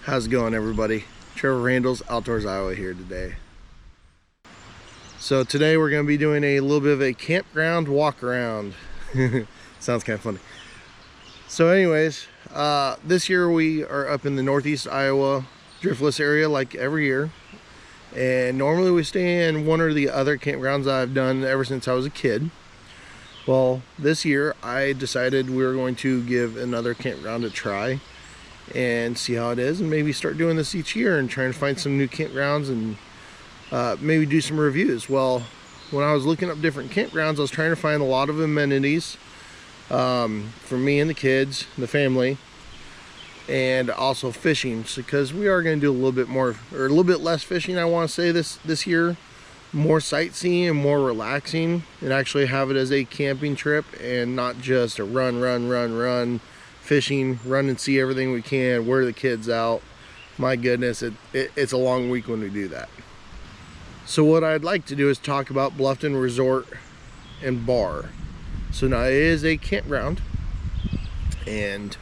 How's it going, everybody? Trevor Randles Outdoors Iowa here today. So today we're going to be doing a little bit of a campground walk around. Sounds kind of funny. So anyways, this year we are up in the northeast Iowa driftless area like every year. And normally we stay in one or the other campgrounds that I've done ever since I was a kid. Well, this year I decided we were going to give another campground a try and see how it is, and maybe start doing this each year and trying to find some new campgrounds and maybe do some reviews. Well, when I was looking up different campgrounds, I was trying to find a lot of amenities for me and the kids and the family, and also fishing, because we are going to do a little bit more, or a little bit less fishing, I want to say, this year. More sightseeing and more relaxing, and actually have it as a camping trip and not just a run fishing, run and see everything we can, wear the kids out. My goodness, it's a long week when we do that. So what I'd like to do is talk about Bluffton Resort and Bar. So now it is a campground, and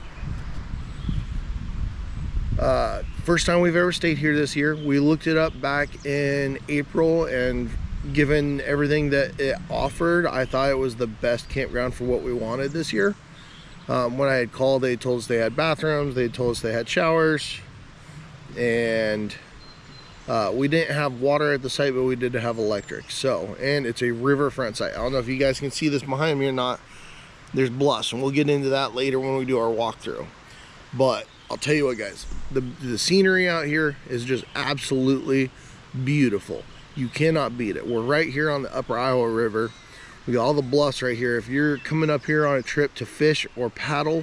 first time we've ever stayed here this year. We looked it up back in April, and given everything that it offered, I thought it was the best campground for what we wanted this year. When I had called, they told us they had bathrooms, they told us they had showers, and we didn't have water at the site, but we did have electric. So, and it's a riverfront site. I don't know if you guys can see this behind me or not. There's bluffs, and we'll get into that later when we do our walkthrough. But I'll tell you what, guys, the scenery out here is just absolutely beautiful. You cannot beat it. We're right here on the Upper Iowa River. We got all the bluffs right here. If you're coming up here on a trip to fish or paddle,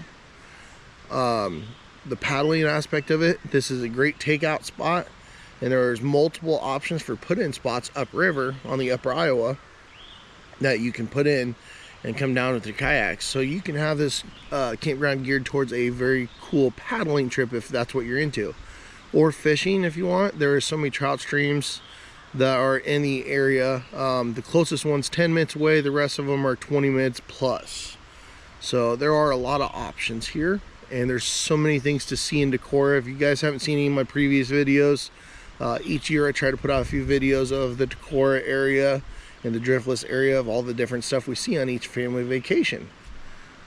the paddling aspect of it, this is a great takeout spot. And there's multiple options for put-in spots upriver on the Upper Iowa that you can put in and come down with your kayaks. So you can have this campground geared towards a very cool paddling trip if that's what you're into, or fishing if you want. There are so many trout streams that are in the area. The closest one's 10 minutes away, the rest of them are 20 minutes plus. So there are a lot of options here, and there's so many things to see in Decorah. If you guys haven't seen any of my previous videos, each year I try to put out a few videos of the Decorah area and the driftless area of all the different stuff we see on each family vacation.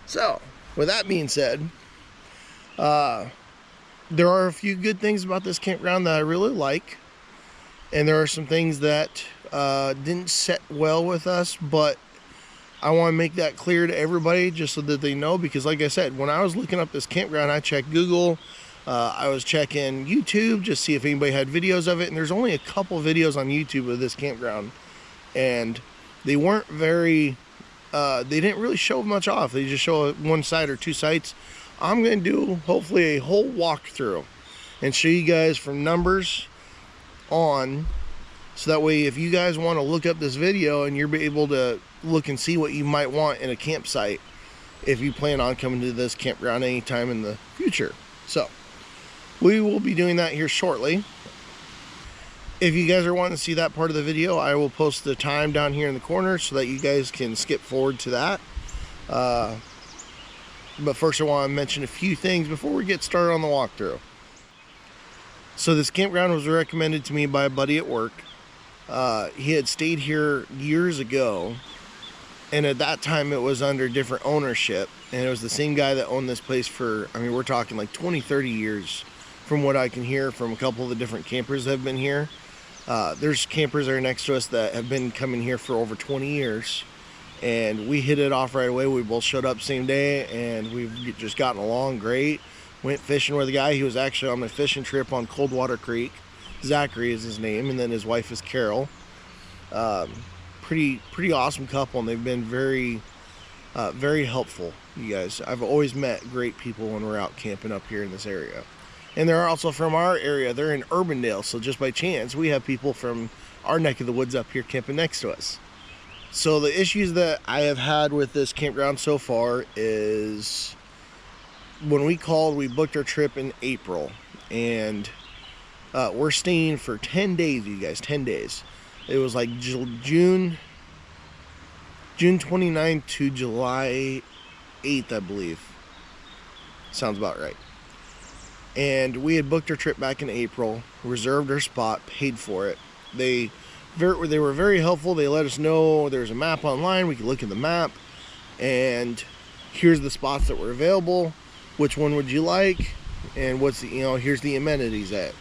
So with that being said, there are a few good things about this campground that I really like, and there are some things that didn't set well with us, but I want to make that clear to everybody just so that they know, because like I said, when I was looking up this campground, I checked Google, I was checking YouTube just to see if anybody had videos of it, and there's only a couple videos on YouTube of this campground, and they weren't very, they didn't really show much off. They just show one side or two sites. I'm going to do hopefully a whole walkthrough and show you guys from numbers on, so that way if you guys want to look up this video and you're able to look and see what you might want in a campsite if you plan on coming to this campground anytime in the future. So we will be doing that here shortly. If you guys are wanting to see that part of the video, I will post the time down here in the corner so that you guys can skip forward to that. But first I want to mention a few things before we get started on the walkthrough. So this campground was recommended to me by a buddy at work. He had stayed here years ago, and at that time it was under different ownership, and it was the same guy that owned this place for, I mean, we're talking like 20-30 years from what I can hear from a couple of the different campers that have been here. There's campers that are next to us that have been coming here for over 20 years, and we hit it off right away. We both showed up same day, and we've just gotten along great. Went fishing with a guy. He was actually on my fishing trip on Coldwater Creek. Zachary is his name, and then his wife is Carol. Pretty awesome couple, and they've been very helpful, you guys. I've always met great people when we're out camping up here in this area. And they're also from our area. They're in Urbandale, so just by chance we have people from our neck of the woods up here camping next to us. So the issues that I have had with this campground so far is, when we called, we booked our trip in April, and we're staying for 10 days, you guys, 10 days. It was like June 29th to July 8th, I believe. Sounds about right. And we had booked our trip back in April, reserved our spot, paid for it. They were very helpful. They let us know there's a map online. We could look at the map, and here's the spots that were available. Which one would you like? And what's the, here's the amenities at.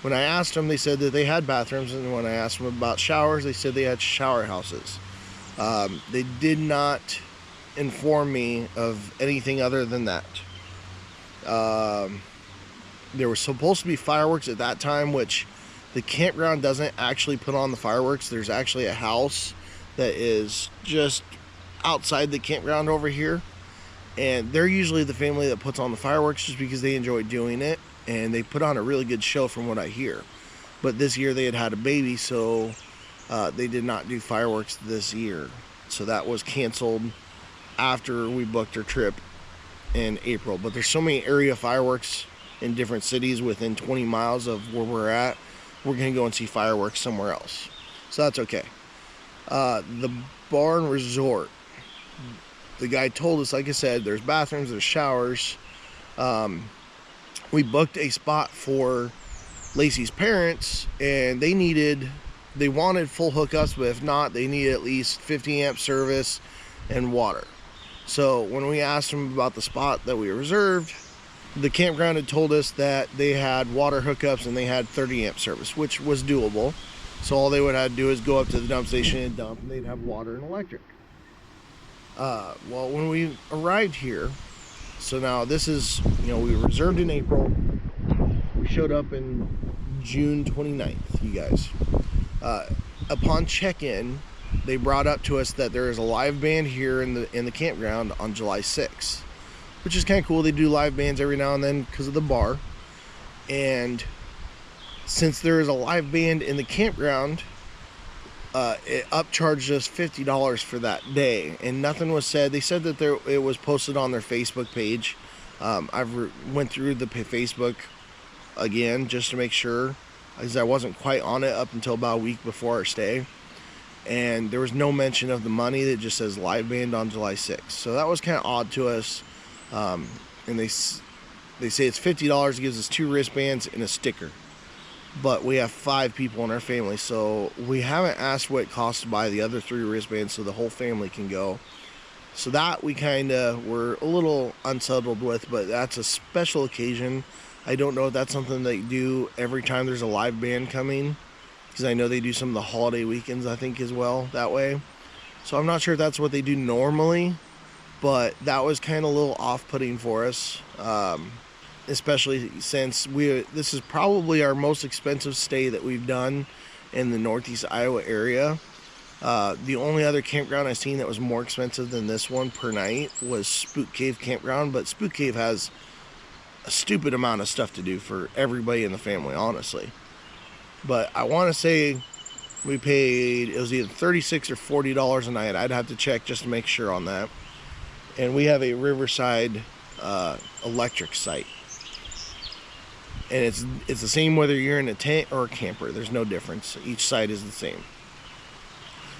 When I asked them, they said that they had bathrooms, and when I asked them about showers, they said they had shower houses. They did not inform me of anything other than that. There was supposed to be fireworks at that time, which the campground doesn't actually put on the fireworks. There's actually a house that is just outside the campground over here, and they're usually the family that puts on the fireworks just because they enjoy doing it, and they put on a really good show from what I hear. But this year they had a baby, so they did not do fireworks this year. So that was canceled after we booked our trip in April. But there's so many area fireworks in different cities within 20 miles of where we're at. We're going to go and see fireworks somewhere else. So that's okay. The bar and resort. The guy told us, like I said, there's bathrooms, there's showers. We booked a spot for Lacey's parents, and they wanted full hookups, but if not, they needed at least 50 amp service and water. So when we asked them about the spot that we reserved, the campground had told us that they had water hookups and they had 30 amp service, which was doable. So all they would have to do is go up to the dump station and dump, and they'd have water and electric. Well, when we arrived here, so now this is, we reserved in April. We showed up in June 29th, you guys. Upon check-in, they brought up to us that there is a live band here in the campground on July 6th, which is kind of cool. They do live bands every now and then because of the bar. And since there is a live band in the campground, it upcharged us $50 for that day, and nothing was said. They said that it was posted on their Facebook page. Went through the Facebook again just to make sure, because I wasn't quite on it up until about a week before our stay, and there was no mention of the money. That just says live band on July 6th. So that was kind of odd to us. And they say it's $50. It gives us 2 wristbands and a sticker. But we have 5 people in our family, so we haven't asked what it costs to buy the other 3 wristbands so the whole family can go. So that we kind of were a little unsettled with, but that's a special occasion. I don't know if that's something they do every time there's a live band coming, because I know they do some of the holiday weekends, I think, as well, that way. So I'm not sure if that's what they do normally, but that was kind of a little off-putting for us. Especially since this is probably our most expensive stay that we've done in the Northeast Iowa area. The only other campground I've seen that was more expensive than this one per night was Spook Cave Campground, but Spook Cave has a stupid amount of stuff to do for everybody in the family, honestly. But I want to say we paid, it was either $36 or $40 a night. I'd have to check just to make sure on that. And we have a riverside electric site. And it's the same whether you're in a tent or a camper. There's no difference. Each site is the same.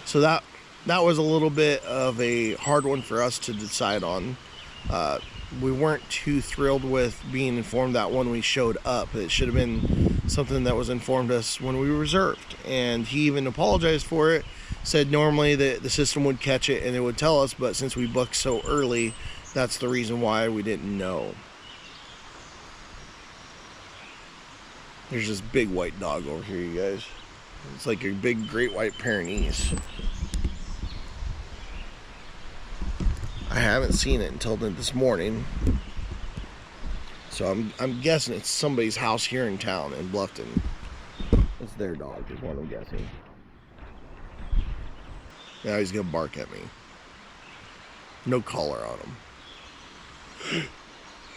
So that was a little bit of a hard one for us to decide on. We weren't too thrilled with being informed that when we showed up. It should have been something that was informed us when we reserved. And he even apologized for it. Said normally the system would catch it and it would tell us, but since we booked so early, that's the reason why we didn't know. There's this big white dog over here, you guys. It's like your big great white Pyrenees. I haven't seen it until this morning. So I'm guessing it's somebody's house here in town in Bluffton. It's their dog is what I'm guessing. Now he's gonna bark at me. No collar on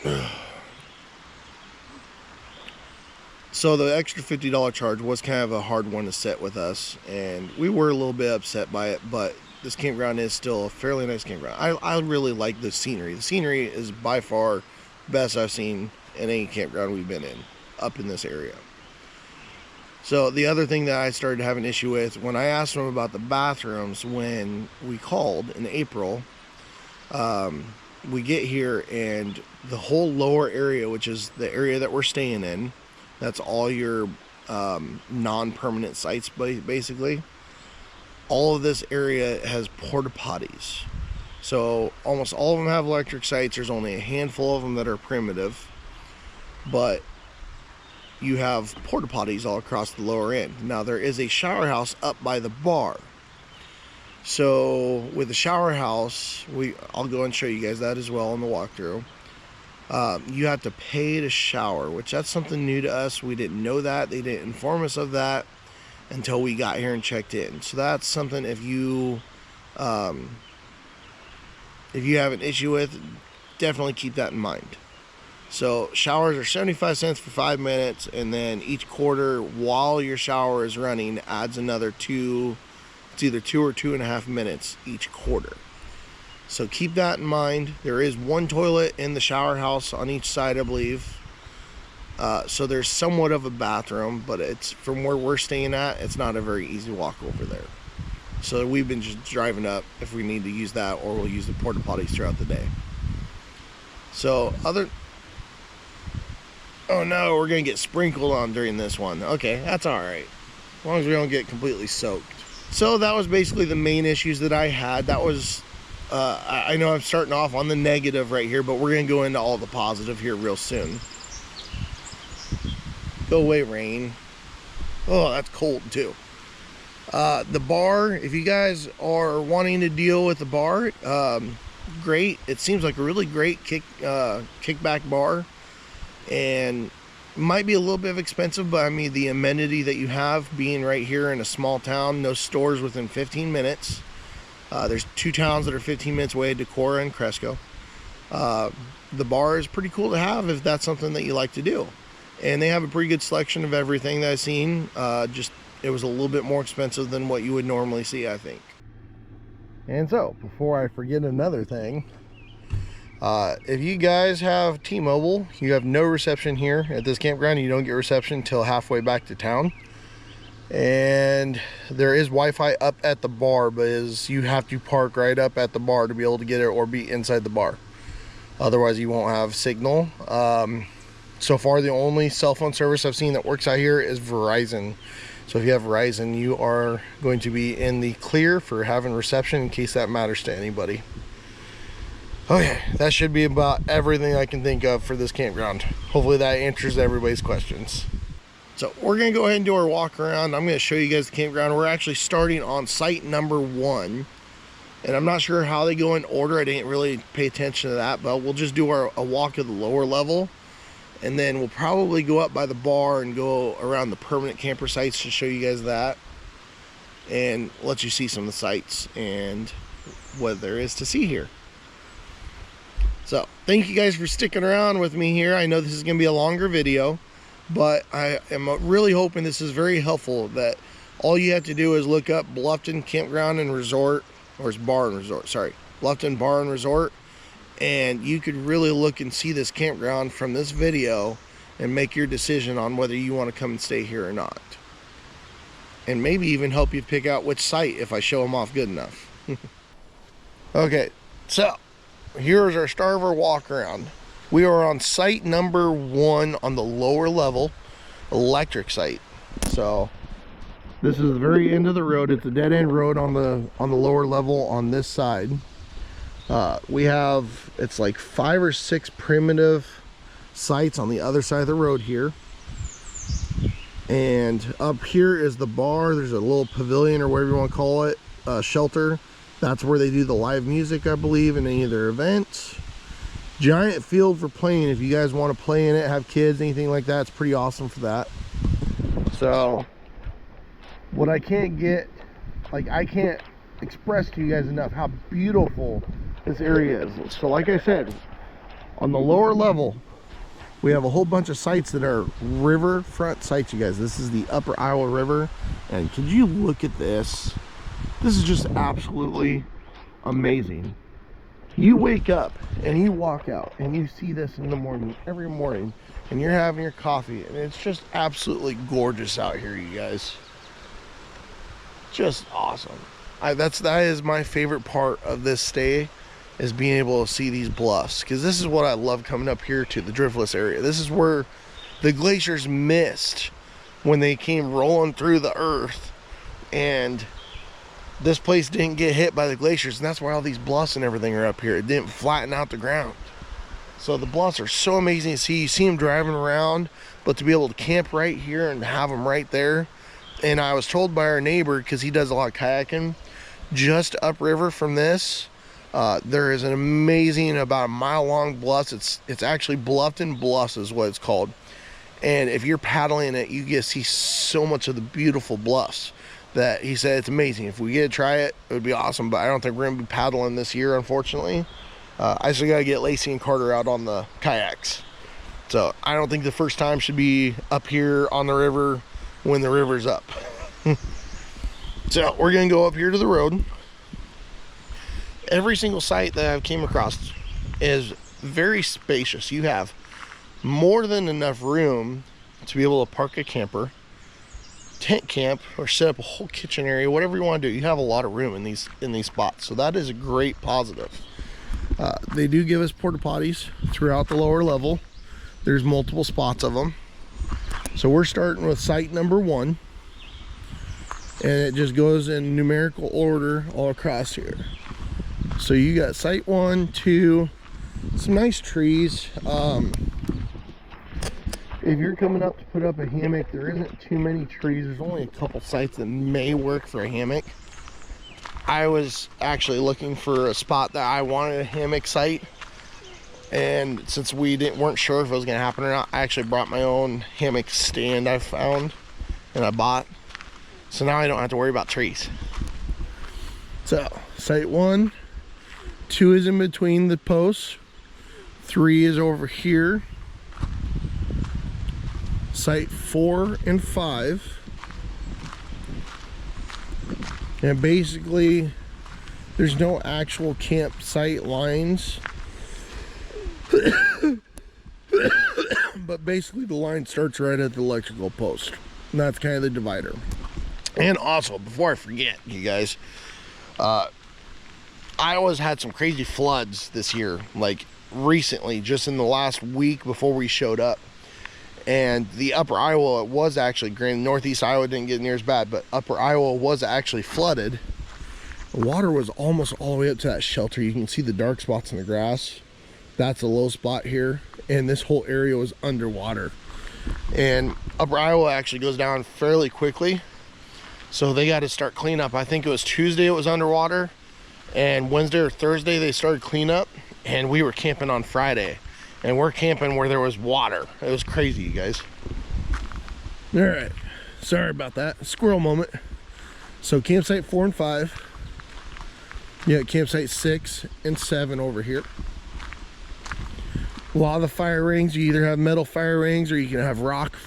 him. So the extra $50 charge was kind of a hard one to set with us, and we were a little bit upset by it, but this campground is still a fairly nice campground. I really like the scenery. The scenery is by far best I've seen in any campground we've been in up in this area. So the other thing that I started having an issue with, when I asked them about the bathrooms when we called in April, we get here and the whole lower area, which is the area that we're staying in, that's all your non-permanent sites basically. All of this area has porta potties. So almost all of them have electric sites. There's only a handful of them that are primitive, but you have porta potties all across the lower end. Now there is a shower house up by the bar. So with the shower house, I'll go and show you guys that as well in the walkthrough. You have to pay to shower, which that's something new to us. We didn't know that. They didn't inform us of that until we got here and checked in. So that's something if you have an issue with, definitely keep that in mind. So showers are 75 cents for 5 minutes, and then each quarter while your shower is running adds another it's either 2 or 2.5 minutes each quarter. So keep that in mind. There is one toilet in the shower house on each side, I believe. So there's somewhat of a bathroom, but it's from where we're staying at, it's not a very easy walk over there. So we've been just driving up if we need to use that, or we'll use the porta potties throughout the day. So oh no, we're gonna get sprinkled on during this one. Okay, that's all right, as long as we don't get completely soaked. So that was basically the main issues that I had. That was, I know I'm starting off on the negative right here, but we're gonna go into all the positive here real soon. Go away, rain. Oh, that's cold too. The bar, if you guys are wanting to deal with the bar, great. It seems like a really great kickback bar, and might be a little bit expensive, but I mean the amenity that you have being right here in a small town, no stores within 15 minutes. There's 2 towns that are 15 minutes away, Decorah and Cresco. The bar is pretty cool to have if that's something that you like to do. And they have a pretty good selection of everything that I've seen. Just it was a little bit more expensive than what you would normally see, I think. And so, before I forget another thing, if you guys have T-Mobile, you have no reception here at this campground. You don't get reception until halfway back to town. And there is Wi-Fi up at the bar, but you have to park right up at the bar to be able to get it, or be inside the bar. Otherwise, you won't have signal. So far, the only cell phone service I've seen that works out here is Verizon. So if you have Verizon, you are going to be in the clear for having reception, in case that matters to anybody. Okay, that should be about everything I can think of for this campground. Hopefully that answers everybody's questions. So we're gonna go ahead and do our walk around. I'm gonna show you guys the campground. We're actually starting on site number 1. And I'm not sure how they go in order. I didn't really pay attention to that, but we'll just do a walk of the lower level. And then we'll probably go up by the bar and go around the permanent camper sites to show you guys that. And let you see some of the sites and what there is to see here. So thank you guys for sticking around with me here. I know this is going to be a longer video, but I am really hoping this is very helpful, that all you have to do is look up Bluffton Campground and Resort, or it's Bar and Resort, sorry, Bluffton Bar and Resort, and you could really look and see this campground from this video and make your decision on whether you want to come and stay here or not. And maybe even help you pick out which site if I show them off good enough. Okay, so here's our start of our walk around. We are on site number 1 on the lower level, electric site. So this is the very end of the road. It's a dead end road on the lower level on this side. We have, it's like 5 or 6 primitive sites on the other side of the road here. And up here is the bar. There's a little pavilion, or whatever you want to call it, shelter. That's where they do the live music, I believe, in any of their events. Giant field for playing. If you guys want to play in it, have kids, anything like that, it's pretty awesome for that. So what I can't express to you guys enough how beautiful this area is. So like I said, on the lower level, we have a whole bunch of sites that are riverfront sites, you guys. This is the Upper Iowa River, and could you look at this? This is just absolutely amazing. You wake up and you walk out and you see this in the morning, every morning, and you're having your coffee, and it's just absolutely gorgeous out here, you guys. Just awesome. That is my favorite part of this stay, is being able to see these bluffs, because this is what I love coming up here to the Driftless area. This is where the glaciers missed when they came rolling through the earth, and this place didn't get hit by the glaciers, and that's why all these bluffs and everything are up here. It didn't flatten out the ground. So the bluffs are so amazing to see. You see them driving around, but to be able to camp right here and have them right there. And I was told by our neighbor, because he does a lot of kayaking, just upriver from this, there is an amazing, about a mile long bluffs. It's actually Bluffton Bluffs is what it's called. And if you're paddling it, you get to see so much of the beautiful bluffs that he said it's amazing. If we get to try it, it would be awesome, but I don't think we're gonna be paddling this year, unfortunately. I still gotta get Lacey and Carter out on the kayaks. So I don't think the first time should be up here on the river when the river's up. So we're gonna go up here to the road. Every single site that I've came across is very spacious. You have more than enough room to be able to park a camper, tent camp, or set up a whole kitchen area, whatever you want to do. You have a lot of room in these spots, so that is a great positive. They do give us porta potties throughout the lower level. There's multiple spots of them. So we're starting with site number 1, and it just goes in numerical order all across here. So you got site 1, 2, some nice trees. If you're coming up to put up a hammock, there isn't too many trees. There's only a couple sites that may work for a hammock. I was actually looking for a spot that I wanted a hammock site, and since we weren't sure if it was going to happen or not, I actually brought my own hammock stand I found and I bought. So now I don't have to worry about trees. So site 1, 2 is in between the posts, 3 is over here. Site 4 and 5, and basically there's no actual campsite lines, but basically the line starts right at the electrical post, and that's kind of the divider. And also, before I forget, you guys, Iowa's had some crazy floods this year, like recently, just in the last week before we showed up. And the upper Iowa was actually, granted, northeast Iowa didn't get near as bad, but upper Iowa was actually flooded. The water was almost all the way up to that shelter. You can see the dark spots in the grass. That's a low spot here, and this whole area was underwater. And upper Iowa actually goes down fairly quickly, so they got to start cleanup. I think it was Tuesday it was underwater, and Wednesday or Thursday they started cleanup, and we were camping on Friday. And we're camping where there was water. It was crazy, you guys. All right, sorry about that. Squirrel moment. So campsite 4 and 5. Yeah, campsite 6 and 7 over here. A lot of the fire rings, you either have metal fire rings or you can have rock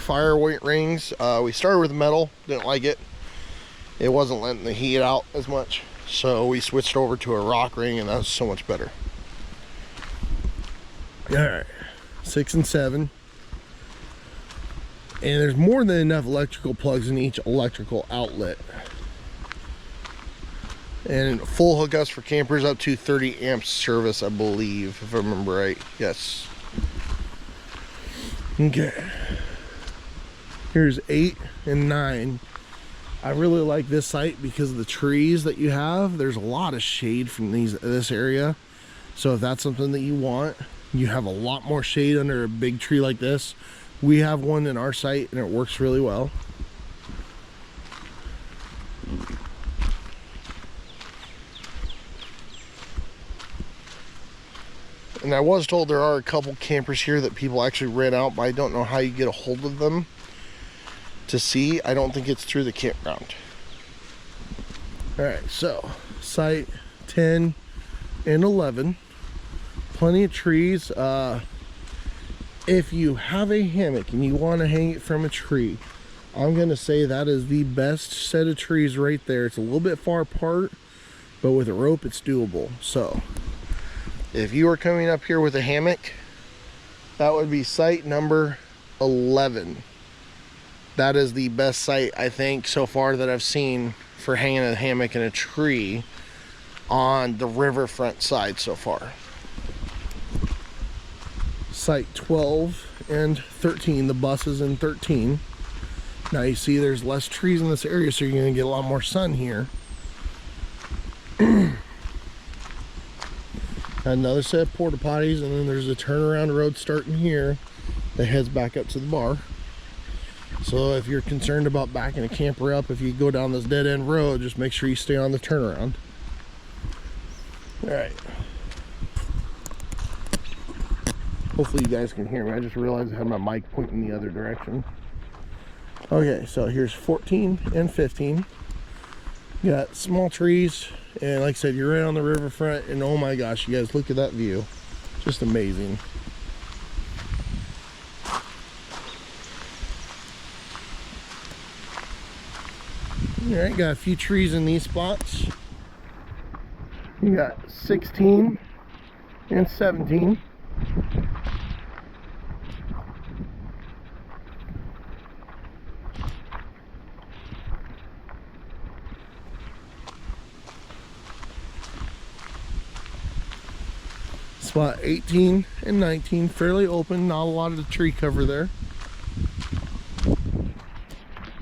fire rings. We started with metal, didn't like it. It wasn't letting the heat out as much. So we switched over to a rock ring, and that was so much better. All right, 6 and 7, and there's more than enough electrical plugs in each electrical outlet, and full hookups for campers up to 30 amps service, I believe, if I remember right. Yes. Okay, here's 8 and 9. I really like this site because of the trees that you have. There's a lot of shade from this area, so if that's something that you want, you have a lot more shade under a big tree like this. We have one in our site and it works really well. And I was told there are a couple campers here that people actually rent out, but I don't know how you get a hold of them to see. I don't think it's through the campground. All right, so site 10 and 11. Plenty of trees. If you have a hammock and you want to hang it from a tree, I'm gonna say that is the best set of trees right there. It's a little bit far apart, but with a rope it's doable. So if you are coming up here with a hammock, that would be site number 11. That is the best site, I think, so far that I've seen for hanging a hammock in a tree. on the riverfront side so far. Site 12 and 13, the bus is in 13. Now you see there's less trees in this area, so you're going to get a lot more sun here. Another set of porta potties, and then there's a turnaround road starting here that heads back up to the bar. So if you're concerned about backing a camper up, if you go down this dead end road, just make sure you stay on the turnaround. All right. Hopefully you guys can hear me. I just realized I had my mic pointing the other direction. Okay, so here's 14 and 15. You got small trees, and like I said, you're right on the riverfront, and oh my gosh, you guys, look at that view. Just amazing. All right, got a few trees in these spots. You got 16 and 17. Spot 18 and 19, fairly open, not a lot of the tree cover there.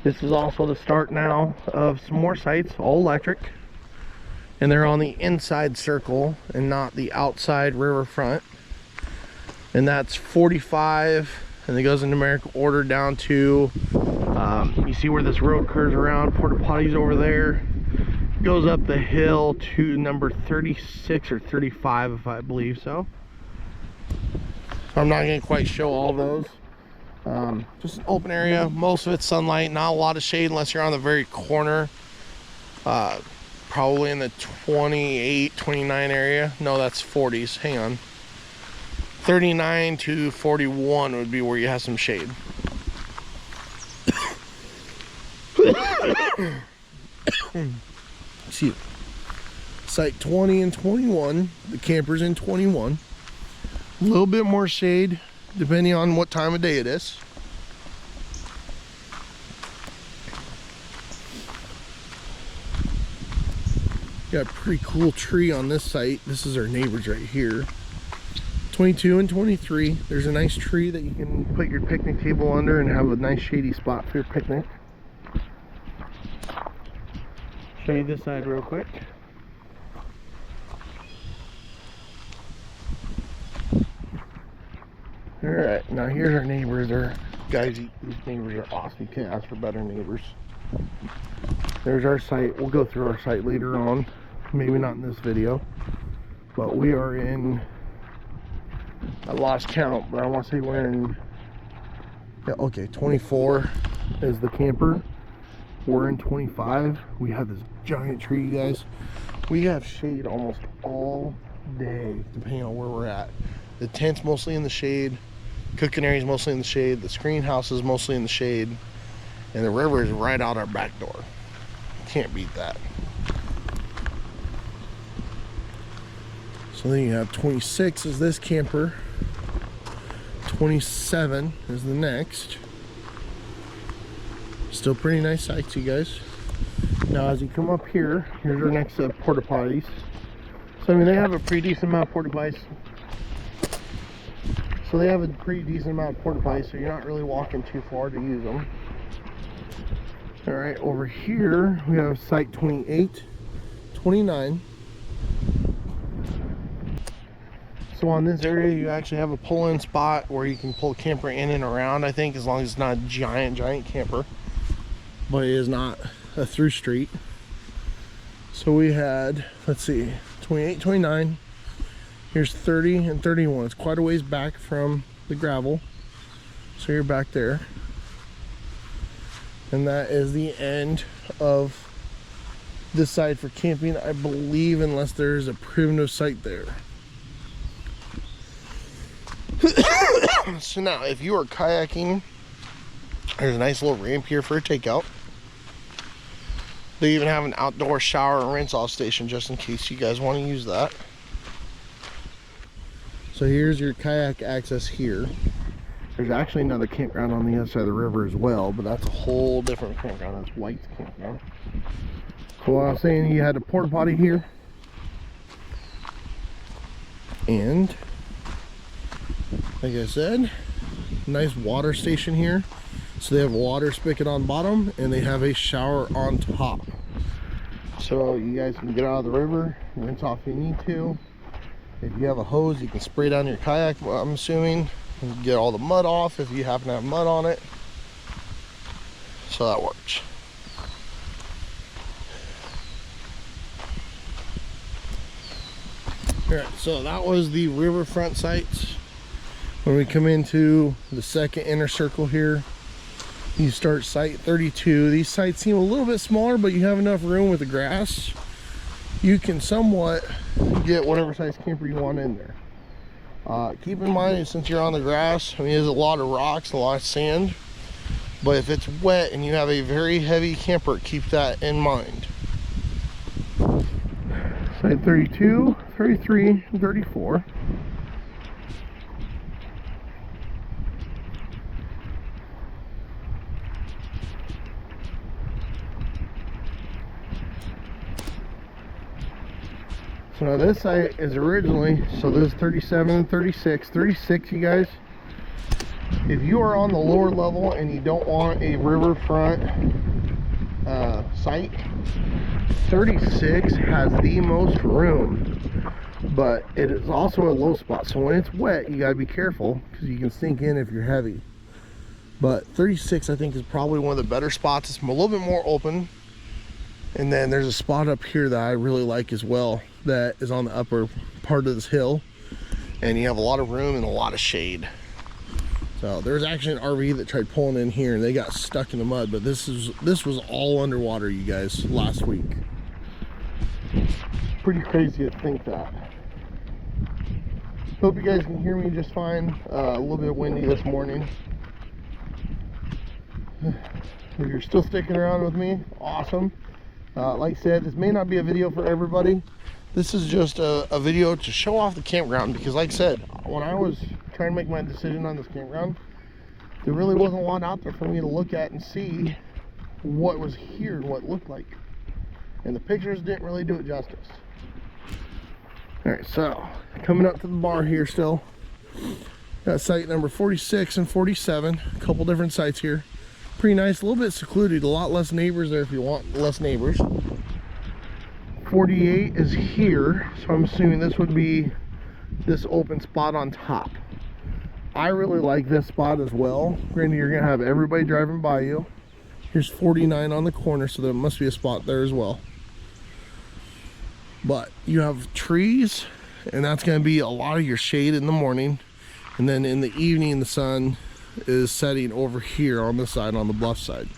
This is also the start now of some more sites, all electric. And they're on the inside circle and not the outside riverfront. And that's 45, and it goes in numerical order down to, you see where this road curves around, porta potties over there. Goes up the hill to number 36 or 35, if I believe so. I'm not going to quite show all those. Just an open area, most of it's sunlight, not a lot of shade unless you're on the very corner. Probably in the 28, 29 area. No, that's 40s. Hang on. 39 to 41 would be where you have some shade. Excuse me. Site 20 and 21. The camper's in 21. A little bit more shade depending on what time of day it is. Got a pretty cool tree on this site. This is our neighbors right here. 22 and 23. There's a nice tree that you can put your picnic table under and have a nice shady spot for your picnic. Show you this side real quick. Alright, now here's our neighbors. Guys, these neighbors are awesome. You can't ask for better neighbors. There's our site. We'll go through our site later on. Maybe not in this video. But we are in, I lost count, but I want to say we're in, yeah, okay, 24 is the camper. We're in 25. We have this giant tree, you guys. We have shade almost all day, depending on where we're at. The tent's mostly in the shade. Cooking area's mostly in the shade. The screen house is mostly in the shade. And the river is right out our back door. Can't beat that. So then you have 26 is this camper. 27 is the next. Still pretty nice sites, you guys. Now as you come up here, here's our next set of porta potties. So I mean, they have a pretty decent amount of porta potties. So you're not really walking too far to use them. Alright, over here we have site 28, 29. So on this area you actually have a pull-in spot where you can pull a camper in and around, I think, as long as it's not a giant camper. But it is not a through street. So we had, let's see, 28, 29. Here's 30 and 31. It's quite a ways back from the gravel. So you're back there. And that is the end of this side for camping, I believe, unless there's a primitive site there. So now, if you are kayaking, there's a nice little ramp here for a takeout. They even have an outdoor shower and rinse off station just in case you guys want to use that. So here's your kayak access here. There's actually another campground on the other side of the river as well, but that's a whole different campground. That's White's campground. So I was saying, you had a porta potty here. And like I said, nice water station here. So they have a water spigot on bottom and they have a shower on top. So you guys can get out of the river, rinse off if you need to. If you have a hose, you can spray down your kayak, I'm assuming, and get all the mud off if you happen to have mud on it. So that works. Alright, so that was the riverfront sites. When we come into the second inner circle here, you start site 32. These sites seem a little bit smaller, but you have enough room with the grass. You can somewhat get whatever size camper you want in there. Keep in mind, since you're on the grass, I mean, there's a lot of rocks, a lot of sand. But if it's wet and you have a very heavy camper, keep that in mind. Site 32, 33, and 34. So now this site is originally, so this is 37 and 36. 36, you guys, if you are on the lower level and you don't want a riverfront site, 36 has the most room, but it is also a low spot. So when it's wet, you gotta be careful because you can sink in if you're heavy. But 36, I think, is probably one of the better spots. It's a little bit more open. And then there's a spot up here that I really like as well, that is on the upper part of this hill, and you have a lot of room and a lot of shade. So there's actually an RV that tried pulling in here and they got stuck in the mud, but this was all underwater, you guys, last week. Pretty crazy to think that. Hope you guys can hear me just fine. A little bit windy this morning. If you're still sticking around with me, awesome. Like I said, this may not be a video for everybody. This is just a video to show off the campground, because like I said, when I was trying to make my decision on this campground, there really wasn't a lot out there for me to look at and see what was here and what it looked like. And the pictures didn't really do it justice. Alright, so coming up to the bar here still. Got site number 46 and 47. A couple different sites here. Pretty nice, a little bit secluded, a lot less neighbors there if you want less neighbors. 48 is here, so I'm assuming this would be this open spot on top. I really like this spot as well. Granted, you're gonna have everybody driving by you. Here's 49 on the corner, so there must be a spot there as well. But you have trees, and that's gonna be a lot of your shade in the morning, and then in the evening the sun is setting over here on this side, on the bluff side.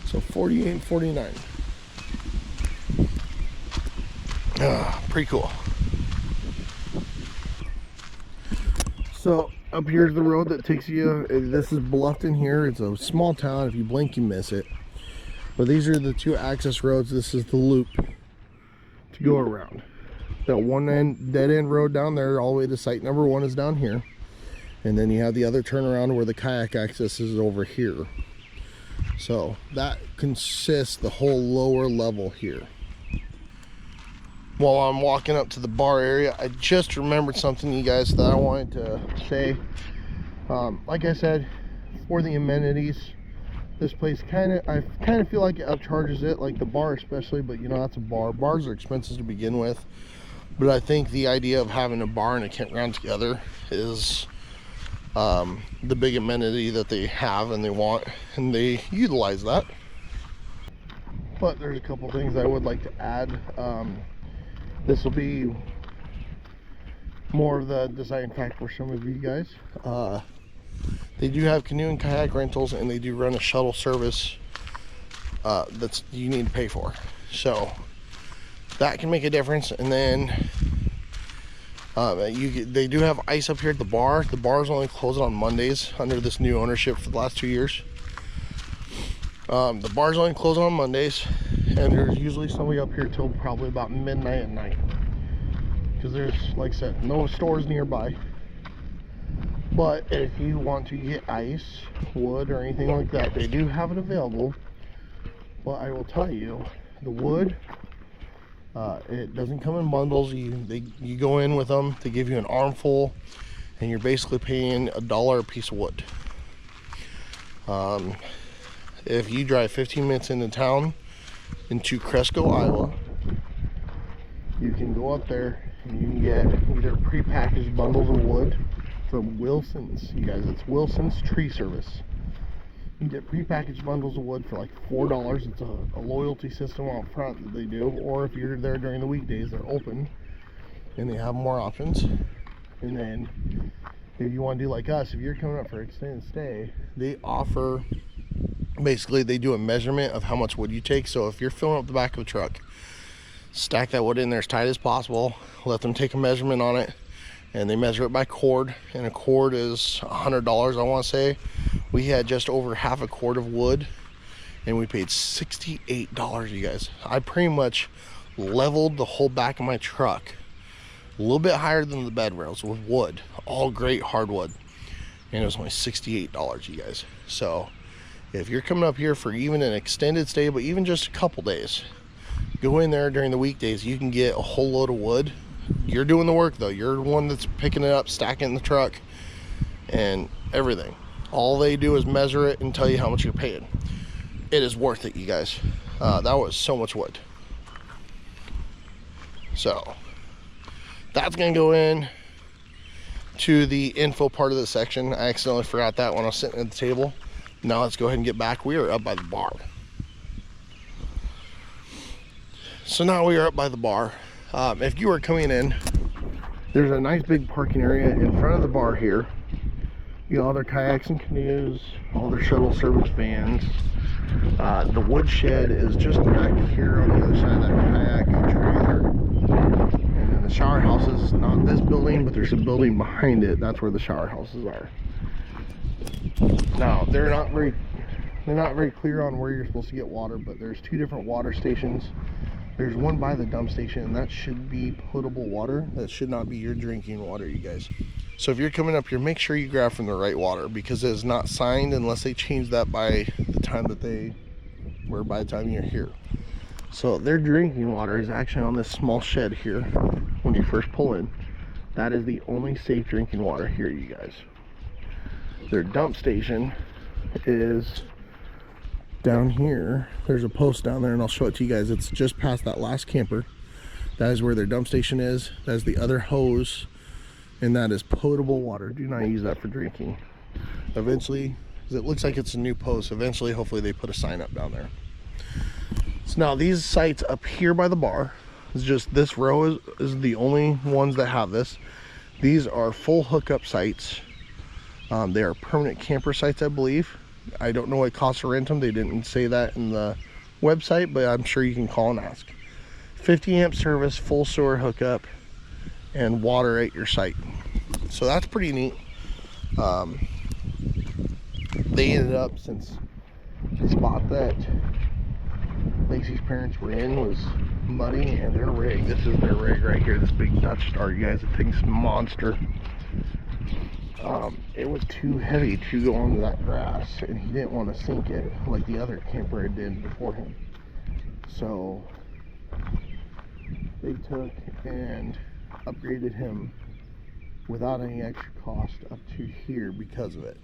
So 48 and 49. Pretty cool. So up here's the road that takes you, this is Bluffton here. It's a small town. If you blink you miss it. But these are the two access roads. This is the loop to go around. That one end dead end road down there all the way to site number 1 is down here. And then you have the other turnaround where the kayak access is over here. So that consists the whole lower level here. While I'm walking up to the bar area, I just remembered something, you guys, that I wanted to say. Like I said, for the amenities, this place I kind of feel like it upcharges it, like the bar especially, but you know, that's a bar. Bars are expensive to begin with. But I think the idea of having a bar and a campground together is the big amenity that they have and they want, and they utilize that. But there's a couple things I would like to add. This will be more of the deciding factor for some of you guys. They do have canoe and kayak rentals, and they do run a shuttle service that's you need to pay for, so that can make a difference. And then they do have ice up here at the bar. The bar is only closed on Mondays under this new ownership for the last 2 years. The bar's only closed on Mondays, and there's usually somebody up here till probably about midnight at night, because there's, like I said, no stores nearby. But if you want to get ice, wood, or anything like that, they do have it available. But I will tell you, the wood It doesn't come in bundles. You go in with them, they give you an armful, and you're basically paying $1 a piece of wood. If you drive 15 minutes into town, into Cresco, Iowa, you can go up there and you can get either prepackaged bundles of wood from Wilson's. You guys, it's Wilson's Tree Service. You get prepackaged bundles of wood for like $4. It's a loyalty system out front that they do. Or if you're there during the weekdays, they're open and they have more options. And then if you want to do like us, if you're coming up for extended stay, they offer, basically they do a measurement of how much wood you take. So if you're filling up the back of a truck, stack that wood in there as tight as possible, let them take a measurement on it, and they measure it by cord, and a cord is $100, I want to say. We had just over half a cord of wood and we paid $68, you guys. I pretty much leveled the whole back of my truck a little bit higher than the bed rails with wood, all great hardwood, and it was only $68, you guys. So if you're coming up here for even an extended stay, but even just a couple days, go in there during the weekdays. You can get a whole load of wood. You're doing the work though. You're the one that's picking it up, stacking it in the truck, and everything. All they do is measure it and tell you how much you're paying. It is worth it, you guys. That was so much wood. So that's gonna go in to the info part of the section. I accidentally forgot that when I was sitting at the table. Now let's go ahead and get back. We are up by the bar. So now we are up by the bar. If you are coming in, there's a nice big parking area in front of the bar here. You got all their kayaks and canoes, all their shuttle service vans. The wood shed is just back here on the other side of that kayak trailer. And then the shower house is not this building, but there's a building behind it. That's where the shower houses are. Now, they're not very clear on where you're supposed to get water, but there's 2 different water stations. There's one by the dump station, and that should be potable water. That should not be your drinking water, you guys. So if you're coming up here, make sure you grab from the right water, because it is not signed unless they change that by the time you're here. So their drinking water is actually on this small shed here when you first pull in. That is the only safe drinking water here, you guys. Their dump station is down here. There's a post down there, and I'll show it to you guys. It's just past that last camper. That is where their dump station is. That is the other hose, and that is potable water. Do not use that for drinking. Eventually, it looks like it's a new post. Eventually, hopefully they put a sign up down there. So now these sites up here by the bar, is just this row is the only ones that have this. These are full hookup sites. They are permanent camper sites, I believe. I don't know what it costs to rent them. They didn't say that in the website, but I'm sure you can call and ask. 50 amp service, full sewer hookup, and water at your site. So that's pretty neat. They ended up, since the spot that Lacey's parents were in was muddy, and their rig, this is their rig right here, this big Dutch Star, you guys, the thing's monster. It was too heavy to go onto that grass, and he didn't want to sink it like the other camper did before him. So they took and upgraded him without any extra cost up to here because of it.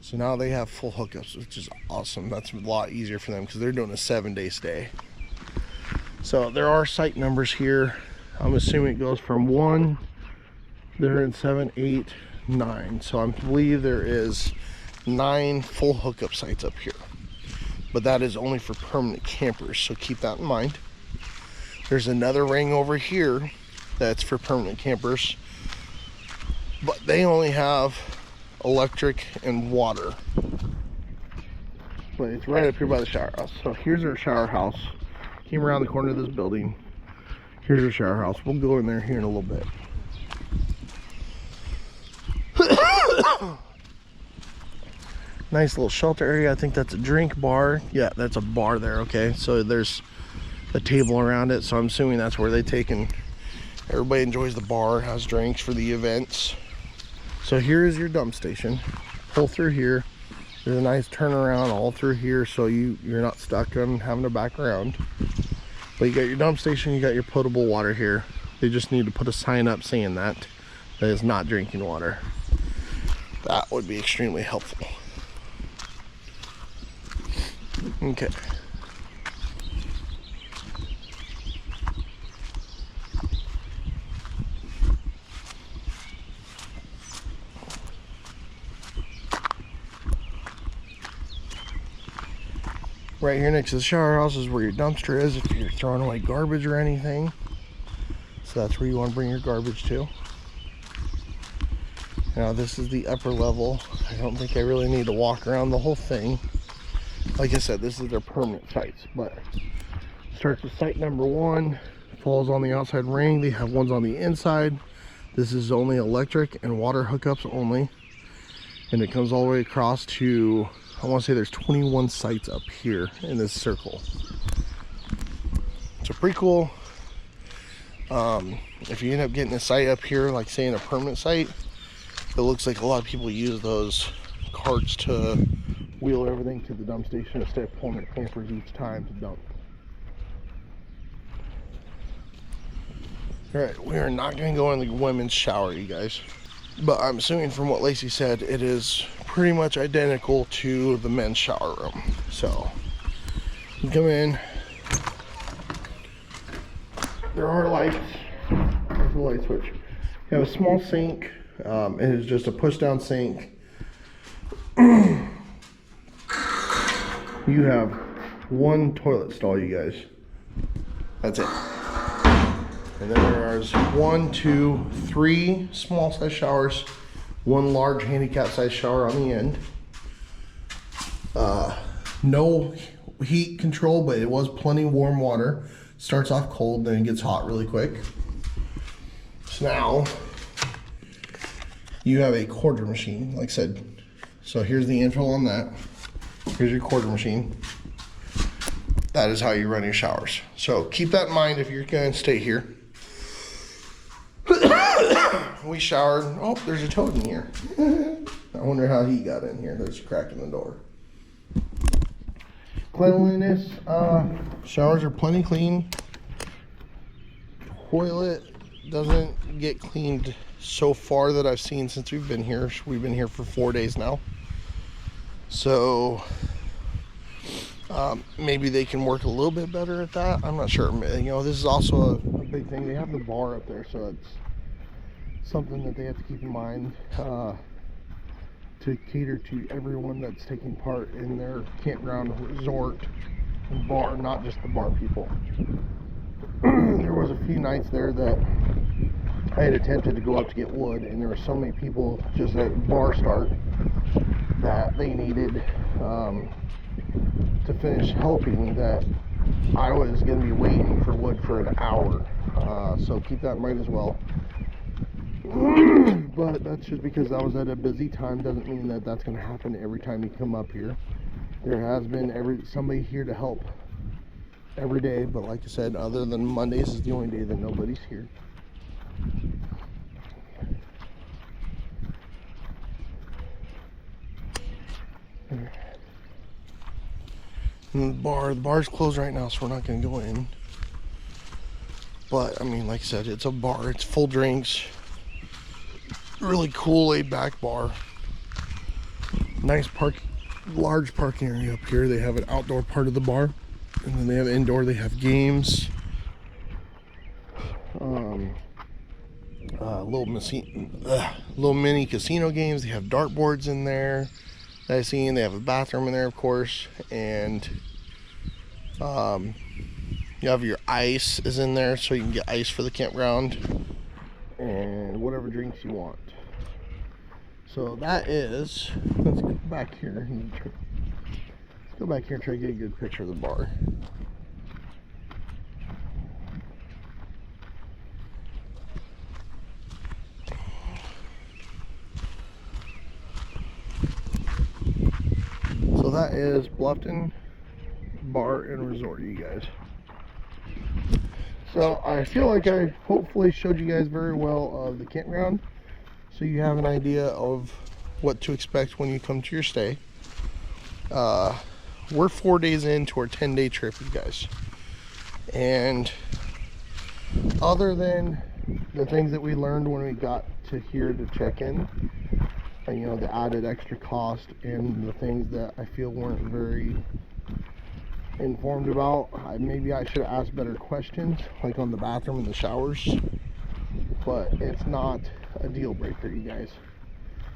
So now they have full hookups, which is awesome. That's a lot easier for them because they're doing a 7-day stay. So there are site numbers here. I'm assuming it goes from 1, they're in 7, 8, 9. So I believe there is 9 full hookup sites up here, but that is only for permanent campers, so keep that in mind. There's another ring over here that's for permanent campers, but they only have electric and water, but it's right up here by the shower house. So here's our shower house. Came around the corner of this building. Here's our shower house. We'll go in there here in a little bit. Nice little shelter area. I think that's a drink bar. Yeah, that's a bar there. Okay, so there's a table around it, so I'm assuming that's where they take and everybody enjoys the bar, has drinks for the events. So here is your dump station. Pull through here. There's a nice turnaround all through here, so you're not stuck on having to back around. But you got your dump station, you got your potable water here. They just need to put a sign up saying that is not drinking water. That would be extremely helpful. Okay. Right here next to the shower house is where your dumpster is if you're throwing away garbage or anything. So that's where you want to bring your garbage to. Now this is the upper level. I don't think I really need to walk around the whole thing. Like I said, this is their permanent sites, but starts with site number 1, falls on the outside ring. They have ones on the inside. This is only electric and water hookups only. And it comes all the way across to, I want to say there's 21 sites up here in this circle. So pretty cool. If you end up getting a site up here, like say in a permanent site, it looks like a lot of people use those carts to wheel everything to the dump station instead of pulling their campers each time to dump. Alright, we are not going to go in the women's shower, you guys. But I'm assuming from what Lacey said, it is pretty much identical to the men's shower room. So, you come in. There are lights. There's the light switch. You have a small sink. It is just a push-down sink. You have one toilet stall, you guys. That's it. And then there's 1, 2, 3 small size showers, 1 large handicap size shower on the end. No heat control, but it was plenty warm water. Starts off cold, then it gets hot really quick. So now you have a quarter machine, like I said. So here's the info on that. Here's your quarter machine. That is how you run your showers. So keep that in mind if you're going to stay here. We showered. Oh, there's a toad in here. I wonder how he got in here. There's a crack in the door. Cleanliness. Showers are plenty clean. Toilet doesn't get cleaned so far that I've seen since we've been here. We've been here for 4 days now. So maybe they can work a little bit better at that. I'm not sure. You know, this is also a big thing. They have the bar up there, so it's something that they have to keep in mind to cater to everyone that's taking part in their campground, resort, and bar, not just the bar people. There was a few nights there that I had attempted to go up to get wood, and there were so many people just at bar start that they needed to finish helping that I was going to be waiting for wood for an hour. So keep that in mind as well. But that's just because I was at a busy time. Doesn't mean that that's going to happen every time you come up here. There has been somebody here to help every day, but like I said, other than Mondays is the only day that nobody's here. And the bar's closed right now, so we're not going to go in. But I mean, like I said, it's a bar. It's full drinks. Really cool, laid-back bar. Nice large parking area up here. They have an outdoor part of the bar, and then they have indoor. They have games. Little mini casino games. They have dartboards in there that I've seen. They have a bathroom in there, of course, and you have your ice is in there, so you can get ice for the campground and whatever drinks you want. So that is, let's go back here. Let's go back here and try to get a good picture of the bar. So that is Bluffton Bar and Resort, you guys. So I feel like I hopefully showed you guys very well of the campground, so you have an idea of what to expect when you come to your stay. We're 4 days into our 10-day trip, you guys. And other than the things that we learned when we got to here to check in, and, you know, the added extra cost and the things that I feel weren't very informed about, maybe I should have asked better questions, like on the bathroom and the showers. But it's not a deal breaker, you guys.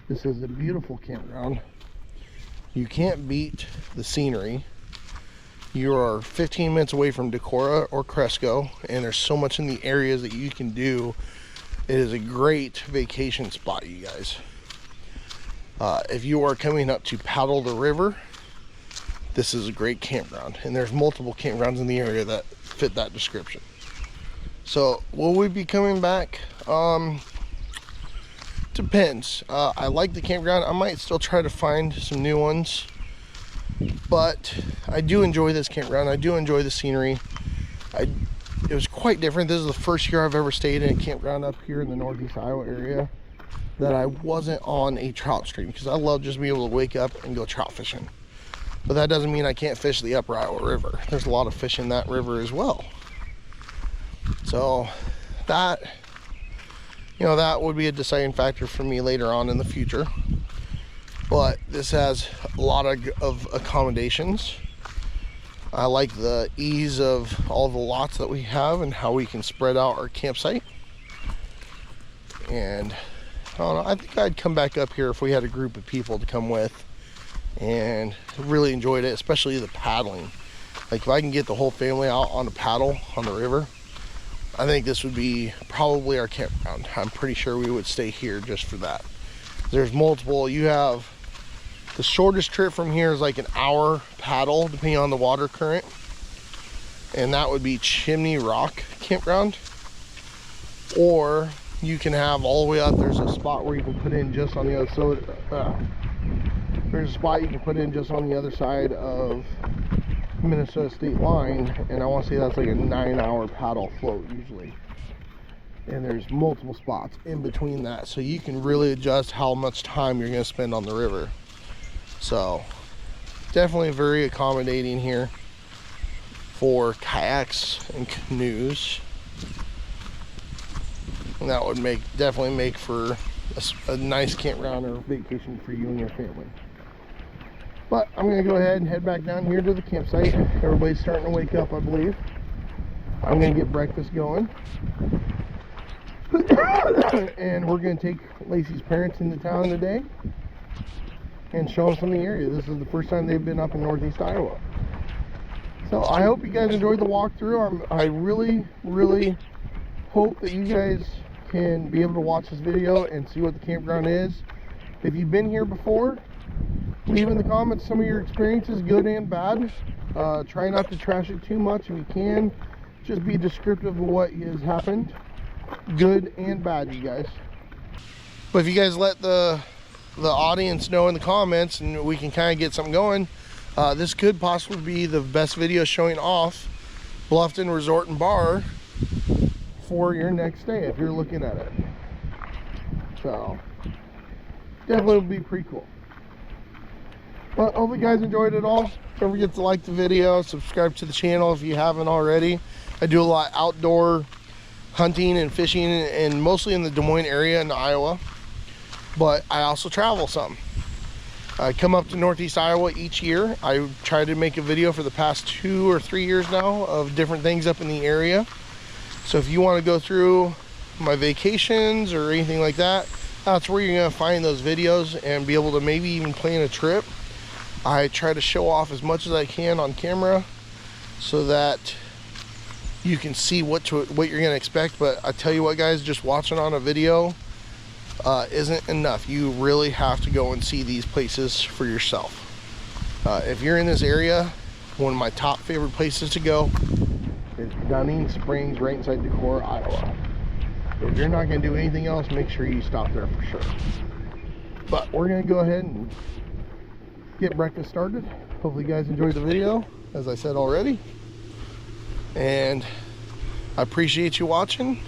This is a beautiful campground. You can't beat the scenery. You are 15 minutes away from Decorah or Cresco, and there's so much in the areas that you can do. It is a great vacation spot, you guys. If you are coming up to paddle the river, this is a great campground, and there's multiple campgrounds in the area that fit that description. So will we be coming back? Depends. I like the campground. I might still try to find some new ones, but I do enjoy this campground. I do enjoy the scenery. It was quite different. This is the first year I've ever stayed in a campground up here in the Northeast Iowa area that I wasn't on a trout stream, because I love just being able to wake up and go trout fishing. But that doesn't mean I can't fish the upper Iowa River. There's a lot of fish in that river as well. So that, you know, that would be a deciding factor for me later on in the future. But this has a lot of accommodations. I like the ease of all the lots that we have and how we can spread out our campsite. And I don't know, I think I'd come back up here if we had a group of people to come with, and really enjoyed it, especially the paddling. Like, if I can get the whole family out on a paddle on the river, I think this would be probably our campground. I'm pretty sure we would stay here just for that. There's multiple. You have the shortest trip from here is like an hour paddle, depending on the water current, and that would be Chimney Rock Campground. Or you can have all the way up. There's a spot where you can put in just on the other side. There's a spot you can put in just on the other side of Minnesota state line, and I want to say that's like a 9-hour paddle float usually. And there's multiple spots in between that, so you can really adjust how much time you're going to spend on the river. So definitely very accommodating here for kayaks and canoes, and that would definitely make for a nice campground or vacation for you and your family. But I'm going to go ahead and head back down here to the campsite. Everybody's starting to wake up, I believe. I'm going to get breakfast going. And we're going to take Lacey's parents into town today and show them some of the area. This is the first time they've been up in Northeast Iowa. So I hope you guys enjoyed the walkthrough. I really, really hope that you guys can be able to watch this video and see what the campground is. If you've been here before, leave in the comments some of your experiences, good and bad. Try not to trash it too much if you can. Just be descriptive of what has happened, good and bad, you guys. But if you guys let the audience know in the comments, and we can kind of get something going, this could possibly be the best video showing off Bluffton Resort and Bar for your next day if you're looking at it. So definitely would be pretty cool. But hope you guys enjoyed it all. Don't forget to like the video, subscribe to the channel if you haven't already. I do a lot of outdoor hunting and fishing, and mostly in the Des Moines area in Iowa, but I also travel some. I come up to Northeast Iowa each year. I try to make a video for the past 2 or 3 years now of different things up in the area. So if you want to go through my vacations or anything like that, that's where you're going to find those videos and be able to maybe even plan a trip. I try to show off as much as I can on camera so that you can see what you're going to expect. But I tell you what, guys, just watching on a video isn't enough. You really have to go and see these places for yourself. If you're in this area, one of my top favorite places to go is Dunning Springs, right inside Decorah, Iowa. If you're not going to do anything else, make sure you stop there for sure. But we're going to go ahead and get breakfast started. Hopefully you guys enjoyed the video, as I said already, and I appreciate you watching.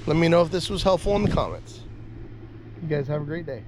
Let me know if this was helpful in the comments. You guys have a great day.